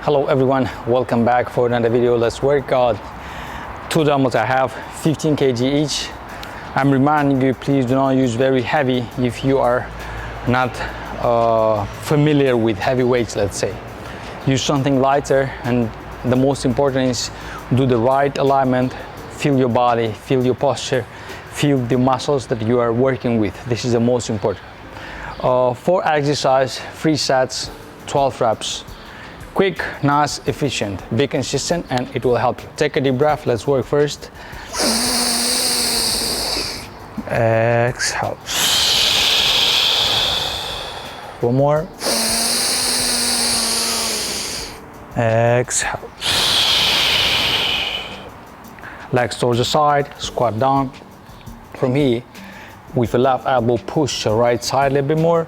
Hello everyone, welcome back for another video. Let's work out two dumbbells. I have 15 kg each. I'm reminding you, please do not use very heavy if you are not familiar with heavy weights, let's say. Use something lighter, and the most important is do the right alignment, feel your body, feel your posture, feel the muscles that you are working with. This is the most important. For exercise, 3 sets, 12 reps. Quick, nice, efficient, be consistent, and it will help you. Take a deep breath. Let's work first. Exhale. One more. Exhale. Legs towards the side, squat down. From here, with the left elbow, push the right side a little bit more.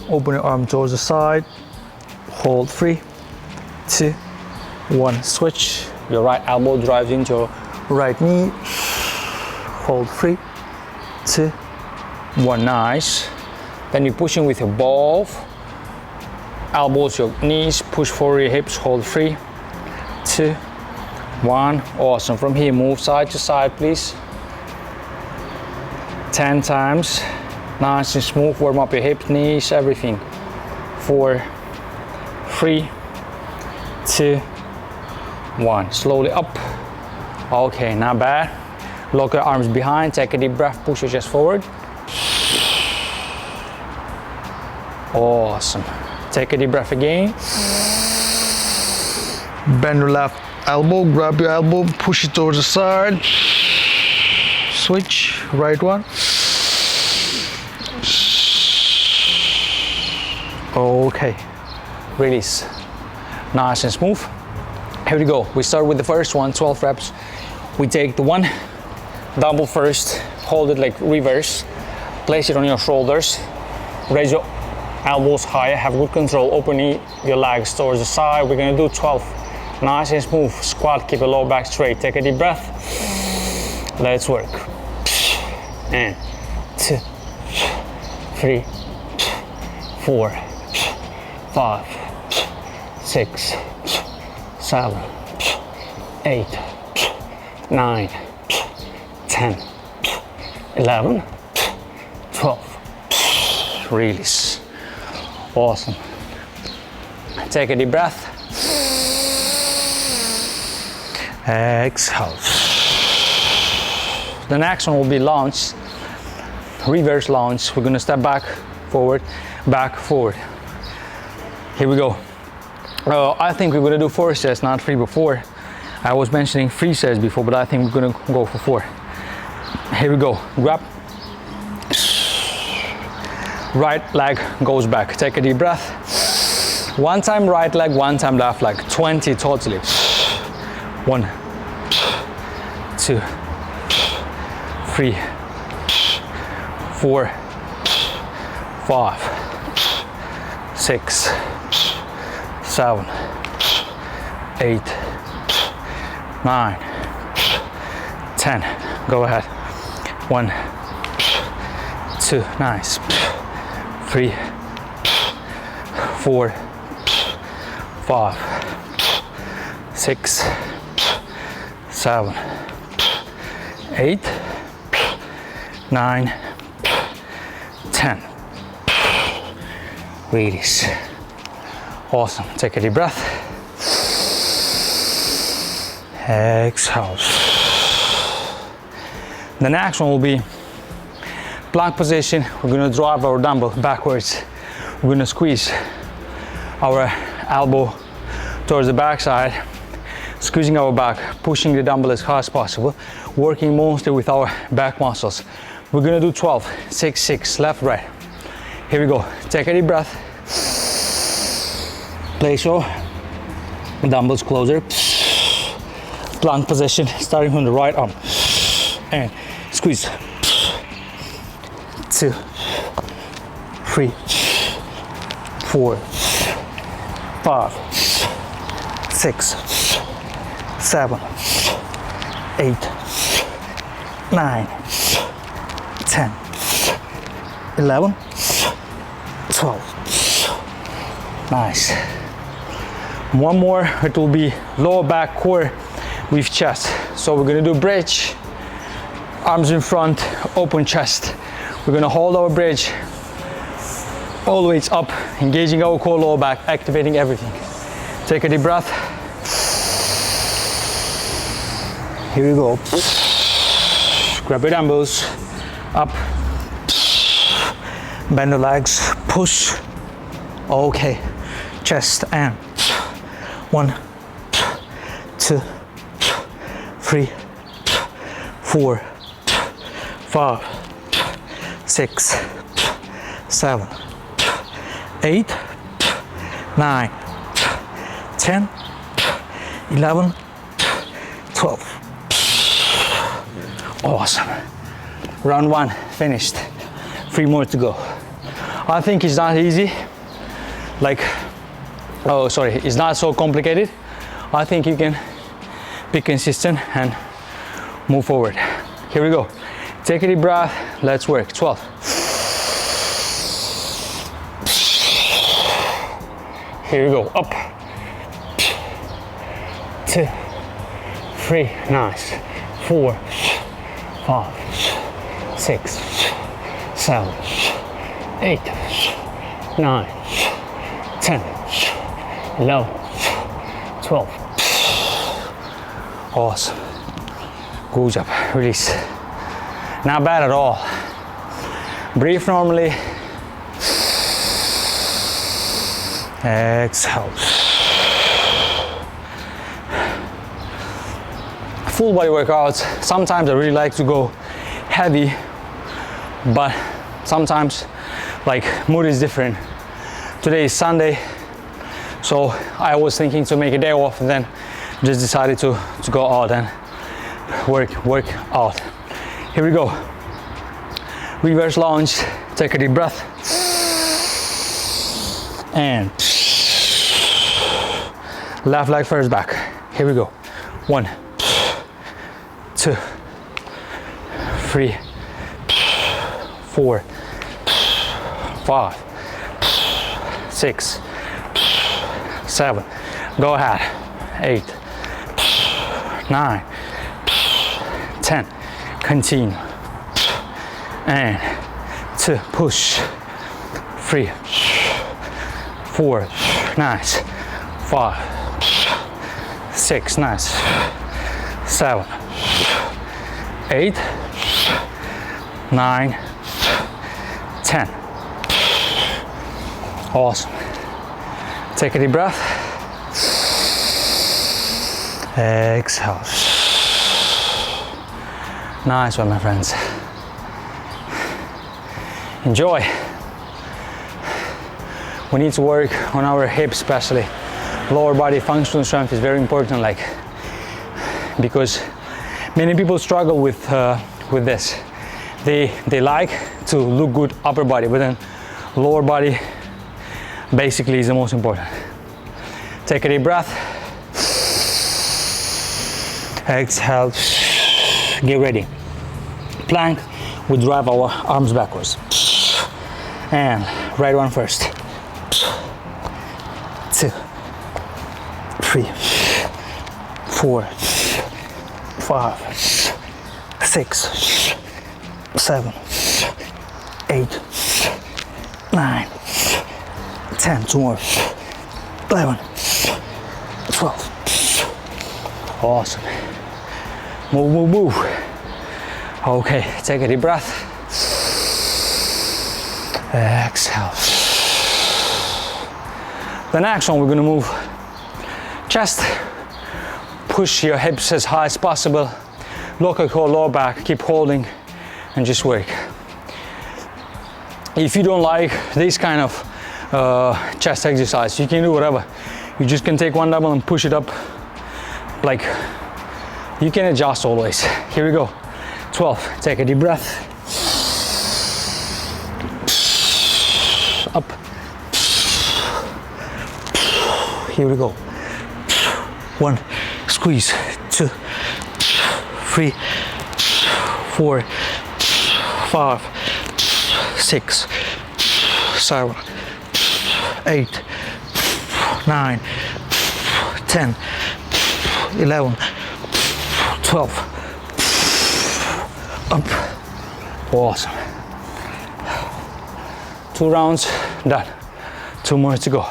Open your arm towards the side. Hold 3, 2, 1. Switch. Your right elbow drives into your right knee. Hold 3, 2, 1. Nice. Then you're pushing with your both elbows, your knees. Push forward your hips. Hold 3, 2, 1. Awesome. From here, move side to side, please. 10 times. Nice and smooth. Warm up your hips, knees, everything. 4, 3, 2, 1. Slowly up. Okay, not bad. Lock your arms behind. Take a deep breath. Push your chest forward. Awesome. Take a deep breath again. Bend your left elbow. Grab your elbow. Push it towards the side. Switch. Right one. Okay. Release. Nice and smooth. Here we go. We start with the first one, 12 reps. We take the one dumbbell first, hold it like reverse, place it on your shoulders, raise your elbows higher, have good control, open your legs towards the side. We're gonna do 12. Nice and smooth. Squat, keep your lower back straight. Take a deep breath. Let's work. And 2, 3, 4, 5, 6, 7, 8, 9, 10, 11, 12. Release. Awesome. Take a deep breath. Exhale. The next one will be lunge, reverse lunge. We're gonna step back, forward, back, forward. Here we go. I think we're gonna do 4 sets, not 3 before. I was mentioning 3 sets before, but I think we're gonna go for 4. Here we go. Grab. Right leg goes back. Take a deep breath. 1 time right leg, 1 time left leg. 20 totally. 1, 2, 3, 4, 5, 6, 7, 8, 9, 10. Go ahead. 1, 2, nice. 3, 4, 5, 6, 7, 8, 9, 10. Release. Awesome. Take a deep breath. Exhale. The next one will be plank position. We're going to drive our dumbbell backwards. We're going to squeeze our elbow towards the backside, squeezing our back, pushing the dumbbell as hard as possible, working mostly with our back muscles. We're going to do 12, 6, 6, left, right. Here we go. Take a deep breath. Place your dumbbells closer. Plank position, starting from the right arm. And squeeze. 2, 3, 4, 5, 6, 7, 8, 9, 10, 11, 12. Nice. One more, it will be lower back core with chest. So we're gonna do bridge, arms in front, open chest. We're gonna hold our bridge, always up, engaging our core, lower back, activating everything. Take a deep breath. Here we go. Grab your dumbbells, up, bend the legs, push. Okay, chest and 1, 2, 3, 4, 5, 6, 7, 8, 9, 10, 11, 12. Awesome. Round 1 finished. 3 more to go. I think it's not easy. It's not so complicated. I think you can be consistent and move forward. Here we go. Take a deep breath. Let's work. 12. Here we go. Up. 2, 3. Nice. 4, 5, 6, 7, 8, 9, 10, 11, 12. Awesome. Good job. Release. Not bad at all. Breathe normally. Exhale. Full body workouts. Sometimes I really like to go heavy, but sometimes mood is different. Today is Sunday, so I was thinking to make a day off and then just decided to go out and work out. Here we go. Reverse lunge. Take a deep breath. And left leg first back. Here we go. 1, 2, 3, 4, 5, 6, 7. Go ahead. 8, 9, 10. Continue. And 2. Push. 3, 4. Nice. 5, 6. Nice. 7, 8, 9, 10. Awesome. Take a deep breath. Exhale. Nice one, my friends. Enjoy. We need to work on our hips, especially. Lower body functional strength is very important, because many people struggle with this. They like to look good upper body, but then lower body basically is the most important. Take a deep breath. Exhale. Get ready. Plank. We drive our arms backwards. And right one first. 2, 3, 4, 5, 6, 7, 8, 9, 10. 2 more. 11, 12. Awesome. Move, move, move. Okay, take a deep breath. Exhale. The next one, we're gonna move chest. Push your hips as high as possible. Local core, lower back, keep holding and just work. If you don't like this kind of chest exercise, you can do whatever. You just can take one dumbbell and push it up. You can adjust always. Here we go. 12. Take a deep breath. Up. Here we go. 1. Squeeze. 2, 3, 4, 5, 6, 7, 8, 9, 10, 11, 12. Up. Awesome. 2 rounds done. 2 more to go.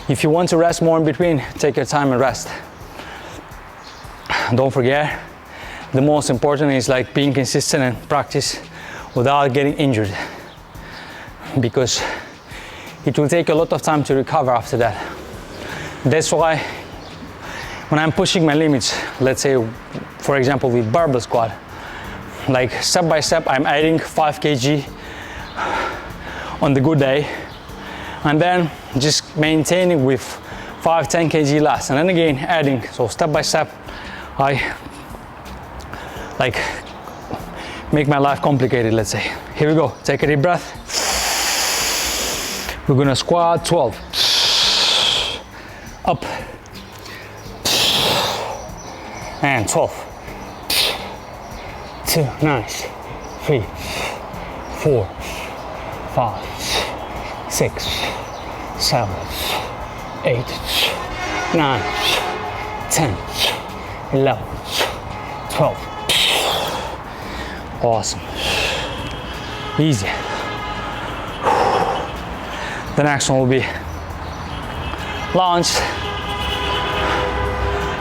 If you want to rest more in between, take your time and rest. Don't forget, the most important is like being consistent and practice without getting injured, because it will take a lot of time to recover after that. That's why when I'm pushing my limits, let's say for example with barbell squat, like step by step I'm adding 5 kg on the good day, and then just maintaining with 5-10 kg less, and then again adding. So step by step I like make my life complicated, let's say. Here we go. Take a deep breath. We're gonna squat 12. Up. And 12. 2, nice. 3, 4, 5, 6, 7, 8, 9, 10, 11, 12. Awesome. Easy. The next one will be lunge.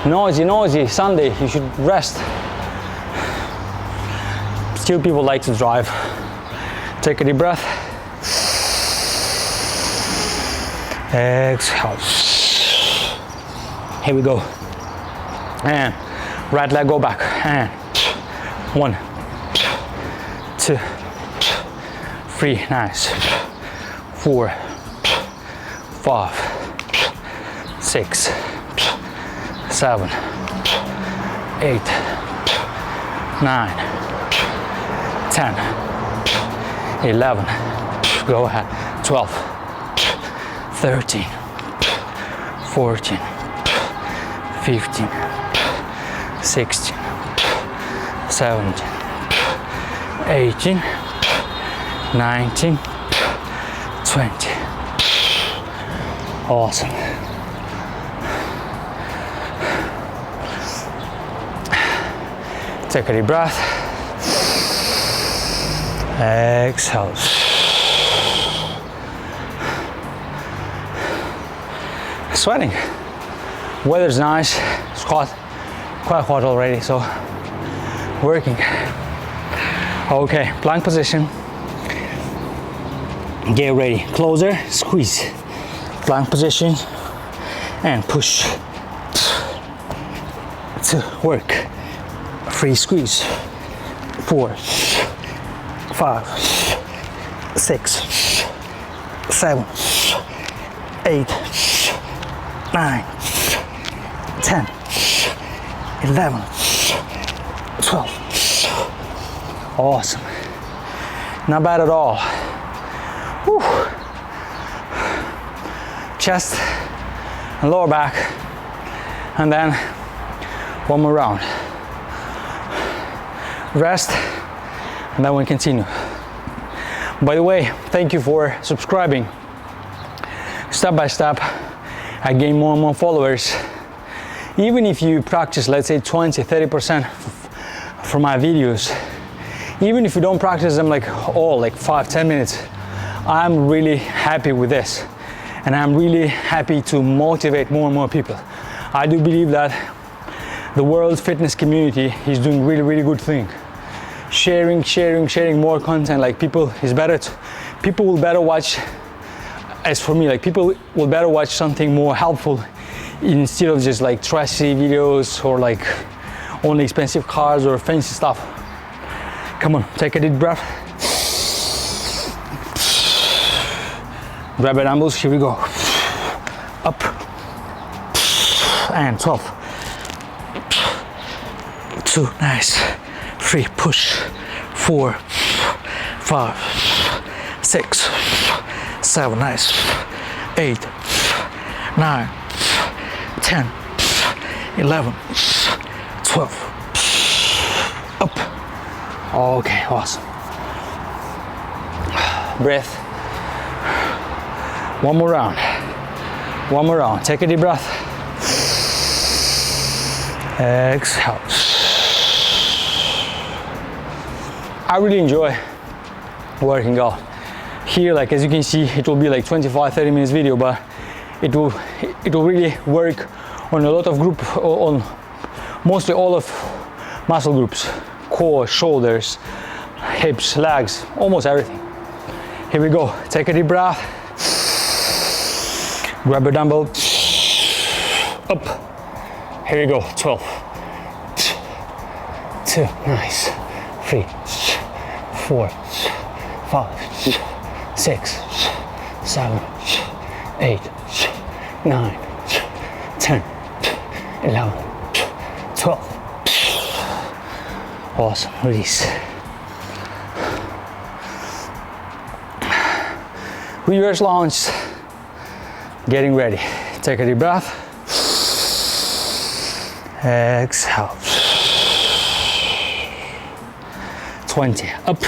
Noisy Sunday, you should rest. Still people like to drive. Take a deep breath. Exhale. Here we go. And right leg go back. And 1, 2, 3, nice. 4, 5, 6, 7, 8, 9, 10, 11, go ahead, 12, 13, 14, 15, 16, 17, 18, 19, 20. Awesome. Take a deep breath. Exhale. Sweating. Weather's nice. It's hot. Quite hot already, so working. Okay, plank position. Get ready. Closer, squeeze. Plank position and push. To work. Free squeeze. 4, 5, 6, 7, 8, 9, 10, 11, 12. Awesome. Not bad at all. Whew. Chest and lower back, and then one more round. Rest, and then we continue. By the way, thank you for subscribing. Step by step, I gain more and more followers. Even if you practice, let's say 20-30% for my videos, even if you don't practice them like all, like 5-10 minutes, I'm really happy with this. And I'm really happy to motivate more and more people. I do believe that the world fitness community is doing really good thing. Sharing more content. Like people will better watch, as for me, like people will better watch something more helpful instead of just like trashy videos or like only expensive cars or fancy stuff. Come on, take a deep breath. Grab your dumbbells, here we go. Up. And 12. 2, nice. 3, push. 4, 5, 6, 7, nice. 8, 9, 10, 11, 12. Up. Okay, awesome. Breath. One more round. Take a deep breath. Exhale. I really enjoy working out here. Like as you can see, it will be like 25-30 minutes video, but it will really work on a lot of group, on mostly all of muscle groups: core, shoulders, hips, legs, almost everything. Here we go. Take a deep breath. Grab your dumbbell. Up. Here we go. 12. 2. Nice. 3. 4. 5. 6. 7. 8. 9. 10. 11. 12. Awesome. Release. Reverse lunge. Getting ready. Take a deep breath. Exhale. 20. Up.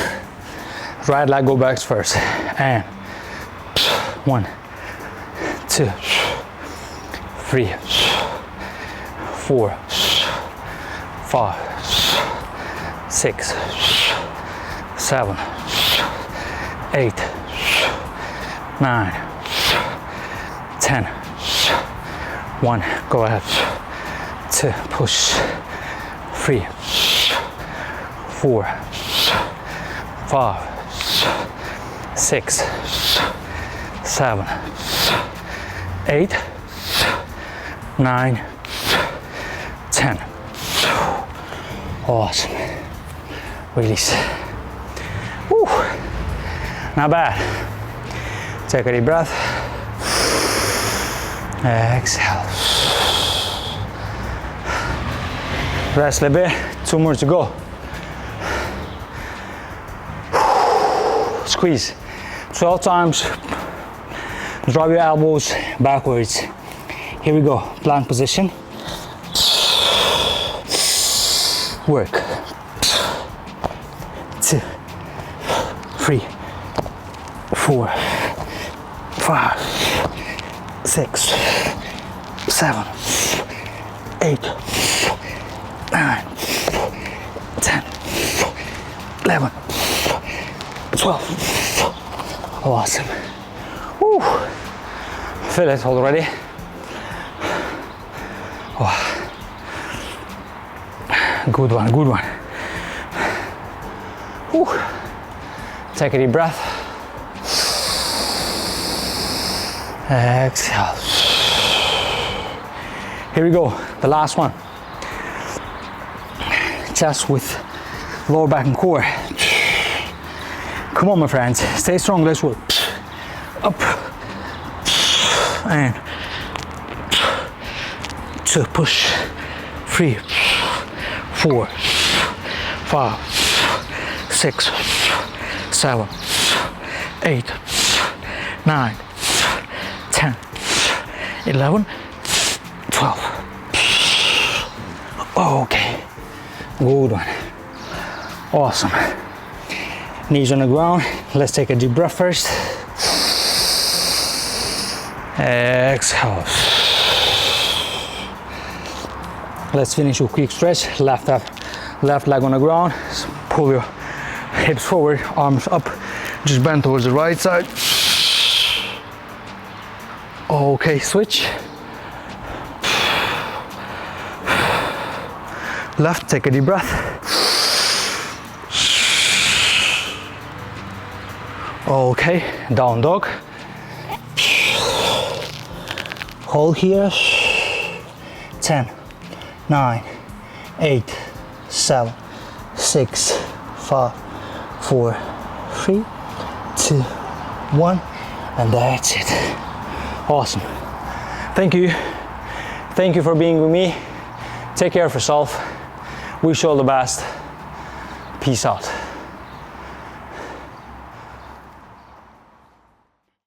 Right leg go back first. And 1, 2, 3, 4, 5, 6, 7, 8, 9, 10. 1. Go ahead. 2. Push. 3, 4, 5, 6, 7, 8, 9, 10. Awesome. Release. Woo. Not bad. Take a deep breath. Exhale. Rest a bit. 2 more to go. Squeeze. 12 times. Drop your elbows backwards. Here we go. Plank position. Work. 2, 3, 4, 5, 6, 7, 8, 9, 10, 11, 12. Awesome. Woo. Feel it already. Oh. Good one, good one. Woo. Take a deep breath. Exhale. Here we go, the last one. Chest with lower back and core. Come on, my friends, stay strong, let's work. Up, and 2, push, 3, 4, 5, 6, 7, 8, 9, 10, 11, 12. Okay, good one. Awesome. Knees on the ground. Let's take a deep breath first. Exhale. Let's finish with quick stretch. Left leg on the ground. Pull your hips forward, arms up. Just bend towards the right side. Okay, switch. Left, take a deep breath. Okay, down dog. Hold here. 10, 9, 8, 7, 6, 5, 4, 3, 2, 1, and that's it. Awesome. Thank you. Thank you for being with me. Take care of yourself. Wish you all the best. Peace out.